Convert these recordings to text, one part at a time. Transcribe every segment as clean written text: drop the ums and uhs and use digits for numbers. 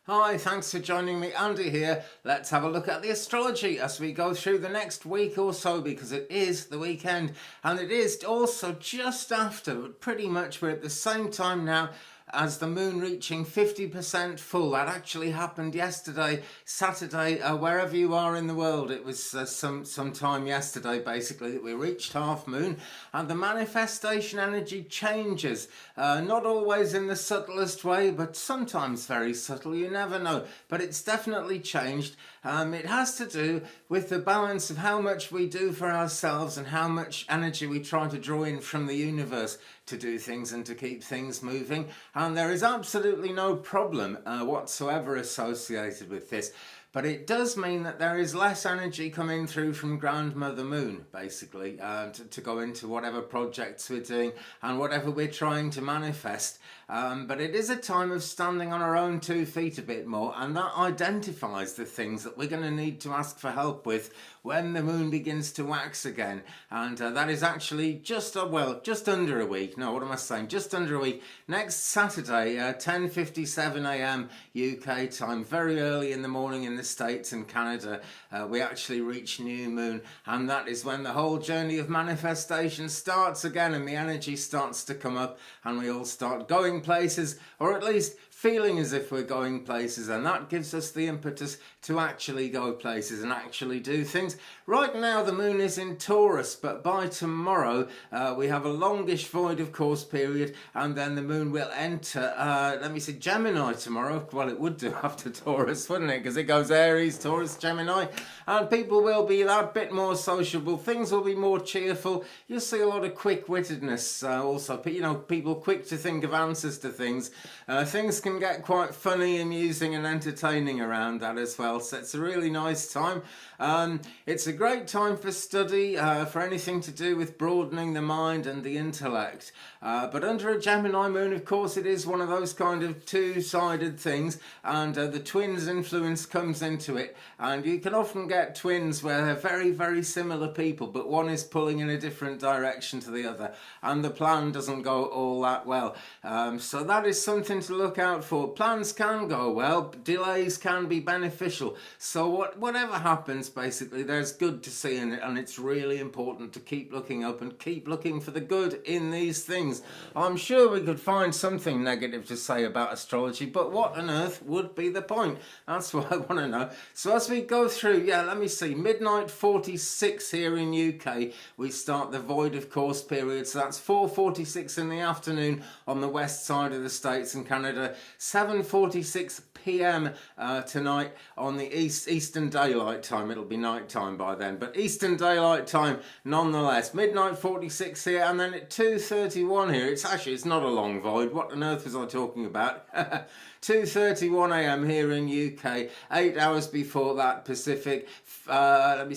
Hi, thanks for joining me. Andy here. Let's have a look at the astrology as we go through the next week or so, because it is the weekend and it is also just after, but pretty much we're at the same time now as the moon reaching 50% full. That actually happened yesterday, Saturday, wherever you are in the world. It was some time yesterday, basically, that we reached half moon, and the manifestation energy changes. Not always in the subtlest way, but sometimes very subtle. You never know. But it's definitely changed. It has to do with the balance of how much we do for ourselves and how much energy we try to draw in from the universe to do things and to keep things moving. And there is absolutely no problem whatsoever associated with this. But it does mean that there is less energy coming through from Grandmother Moon, basically, to go into whatever projects we're doing and whatever we're trying to manifest. But it is a time of standing on our own 2 feet a bit more, and that identifies the things that we're going to need to ask for help with when the moon begins to wax again. And that is actually just under a week. No, what am I saying? Just under a week. Next Saturday, 10:57 a.m. UK time, very early in the morning in the States and Canada, we actually reach new moon, and that is when the whole journey of manifestation starts again, and the energy starts to come up, and we all start going places, or at least feeling as if we're going places, and that gives us the impetus to actually go places and actually do things. Right now the moon is in Taurus, but by tomorrow we have a longish void of course period, and then the moon will enter Gemini tomorrow. Well, it would do after Taurus, wouldn't it, because it goes Aries, Taurus, Gemini, and people will be that bit more sociable, things will be more cheerful. You'll see a lot of quick-wittedness, also, people quick to think of answers to things. Things can get quite funny, amusing and entertaining around that as well, so it's a really nice time. It's a great time for study, for anything to do with broadening the mind and the intellect, but under a Gemini moon, of course, it is one of those kind of two-sided things, and the twins influence comes into it, and you can often get twins where they're very, very similar people, but one is pulling in a different direction to the other, and the plan doesn't go all that well. So that is something to look out for. Plans can go well, delays can be beneficial, so whatever happens, basically, there's good to see in it, and it's really important to keep looking up and keep looking for the good in these things. I'm sure we could find something negative to say about astrology, but what on earth would be the point? That's what I want to know. So as we go through, let me see, midnight 46 here in UK, we start the void of course period, so that's 4:46 in the afternoon on the west side of the States and Canada, 7:46 p.m. Tonight on the Eastern Daylight Time. It'll be night time by then, but Eastern Daylight Time nonetheless. Midnight 46 here, and then at 2:31 here. It's not a long void. What on earth was I talking about? 2:31 a.m. here in UK, 8 hours before that Pacific, 5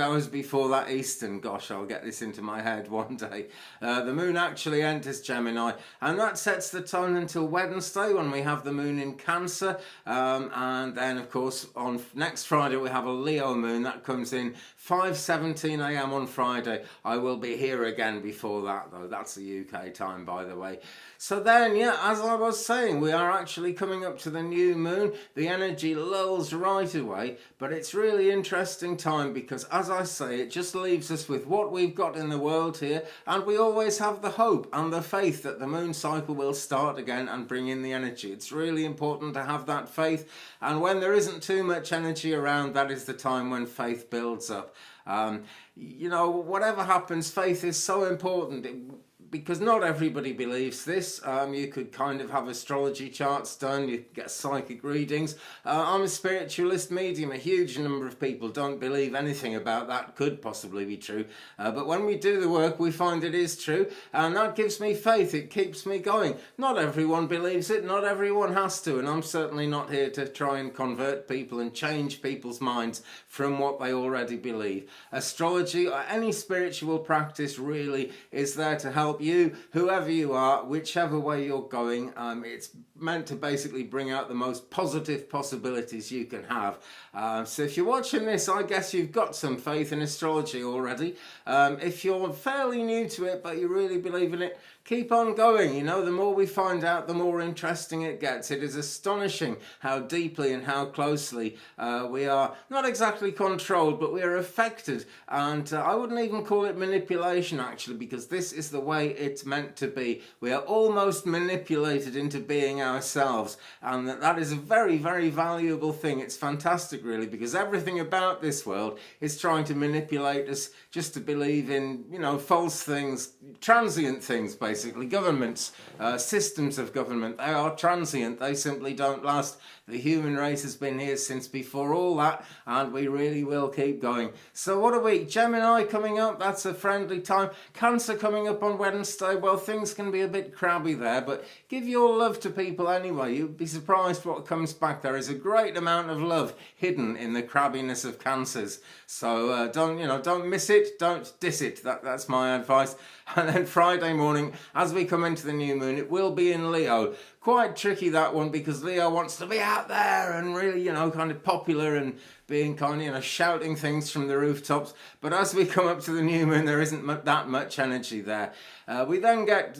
hours before that Eastern. Gosh, I'll get this into my head one day. The moon actually enters Gemini, and that sets the tone until Wednesday when we have the moon in Cancer, and then of course on next Friday we have a Leo moon that comes in 5:17 a.m. on Friday. I will be here again before that, though. That's the UK time, by the way. So then, as I was saying, we are actually coming up to the new moon. The energy lulls right away, but it's really interesting time because, as I say, it just leaves us with what we've got in the world here, and we always have the hope and the faith that the moon cycle will start again and bring in the energy. It's really important to have that faith, and when there isn't too much energy around, that is the time when faith builds up. Whatever happens, faith is so important. Because not everybody believes this. You could kind of have astrology charts done, you could get psychic readings. I'm a spiritualist medium. A huge number of people don't believe anything about that could possibly be true. But when we do the work, we find it is true, and that gives me faith. It keeps me going. Not everyone believes it, not everyone has to, and I'm certainly not here to try and convert people and change people's minds from what they already believe. Astrology or any spiritual practice really is there to help you, whoever you are, whichever way you're going. It's meant to basically bring out the most positive possibilities you can have. So if you're watching this, I guess you've got some faith in astrology already. If you're fairly new to it, but you really believe in it, keep on going. You know, the more we find out, the more interesting it gets. It is astonishing how deeply and how closely we are not exactly controlled, but we are affected. And I wouldn't even call it manipulation, actually, because this is the way it's meant to be. We are almost manipulated into being ourselves, and that is a very, very valuable thing. It's fantastic, really, because everything about this world is trying to manipulate us just to believe in, you know, false things, transient things, basically. Governments, systems of government, they are transient. They simply don't last. The human race has been here since before all that, and we really will keep going. So what a week. Gemini coming up, that's a friendly time. Cancer coming up on Wednesday. Well, things can be a bit crabby there, but give your love to people anyway. You'd be surprised what comes back. There is a great amount of love hidden in the crabbiness of Cancers. So don't miss it, don't diss it. That's my advice. And then Friday morning, as we come into the new moon, it will be in Leo. Quite tricky, that one, because Leo wants to be out there and really, kind of popular and being kind of, shouting things from the rooftops. But as we come up to the new moon, there isn't that much energy there. We then get,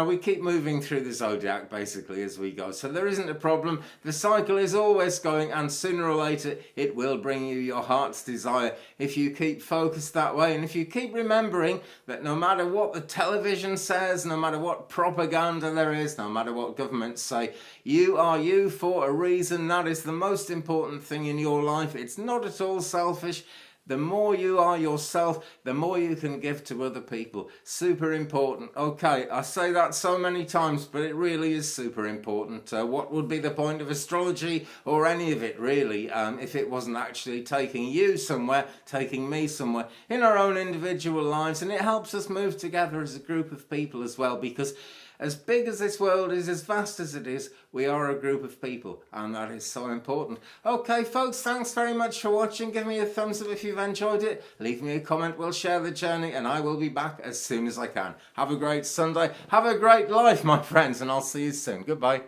we keep moving through the zodiac basically as we go. So there isn't a problem. The cycle is always going, and sooner or later it will bring you your heart's desire if you keep focused that way. And if you keep remembering that no matter what the television says, no matter what propaganda there is, no matter what governments say, you are you for a reason. That is the most important thing in your life. It's not at all selfish. The more you are yourself, the more you can give to other people. Super important. Okay, I say that so many times, but it really is super important. What would be the point of astrology or any of it, really, if it wasn't actually taking you somewhere, taking me somewhere in our own individual lives? And it helps us move together as a group of people as well, because as big as this world is, as vast as it is, we are a group of people, and that is so important. Okay, folks, thanks very much for watching. Give me a thumbs up if you've enjoyed it. Leave me a comment. We'll share the journey, and I will be back as soon as I can. Have a great Sunday. Have a great life, my friends, and I'll see you soon. Goodbye.